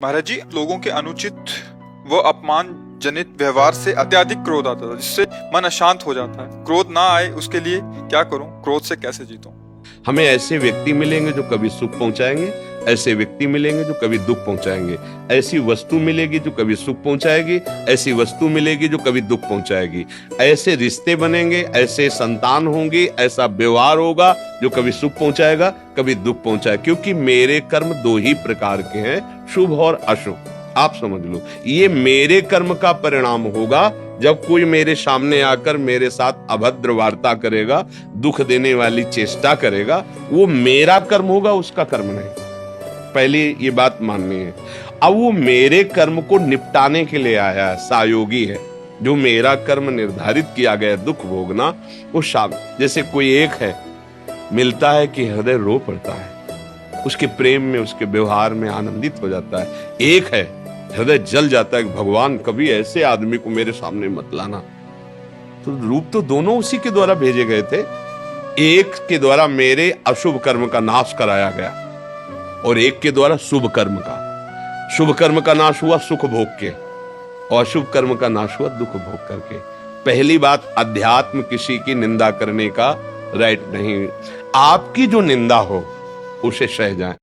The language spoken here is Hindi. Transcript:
महाराज जी, लोगों के अनुचित व अपमान जनित व्यवहार से अत्यधिक क्रोध आता था, जिससे मन अशांत हो जाता है। क्रोध ना आए उसके लिए क्या करूं? क्रोध से कैसे जीतूं? हमें ऐसे व्यक्ति मिलेंगे जो कभी सुख पहुंचाएंगे, ऐसे व्यक्ति मिलेंगे जो कभी दुख पहुंचाएंगे, ऐसी वस्तु मिलेगी जो कभी सुख पहुंचाएगी, ऐसी वस्तु मिलेगी जो कभी दुख पहुंचाएगी, ऐसे रिश्ते बनेंगे, ऐसे संतान होंगे, ऐसा व्यवहार होगा जो कभी सुख पहुंचाएगा, कभी दुख पहुंचाएगा। क्योंकि मेरे कर्म दो ही प्रकार के हैं, शुभ और अशुभ। आप समझ लो, ये मेरे कर्म का परिणाम होगा जब कोई मेरे सामने आकर मेरे साथ अभद्र वार्ता करेगा, दुख देने वाली चेष्टा करेगा, वो मेरा कर्म होगा, उसका कर्म नहीं। पहले ये बात माननी है। अब वो मेरे कर्म को निपटाने के लिए आया है, सायोगी है। जो मेरा कर्म निर्धारित किया गया दुख भोगना, वो जैसे कोई एक है, मिलता है कि हृदय रो पड़ता है, उसके प्रेम में, उसके व्यवहार में आनंदित हो जाता है। एक है, हृदय जल जाता है कि भगवान कभी ऐसे आदमी को मेरे सामने मत लाना। तो रूप तो दोनों उसी के द्वारा भेजे गए थे। एक के द्वारा मेरे अशुभ कर्म का नाश कराया गया और एक के द्वारा शुभ कर्म का। शुभ कर्म का नाश हुआ सुख भोग के और अशुभ कर्म का नाश हुआ दुख भोग करके। पहली बात, अध्यात्म किसी की निंदा करने का राइट नहीं। आपकी जो निंदा हो उसे सह जाएं।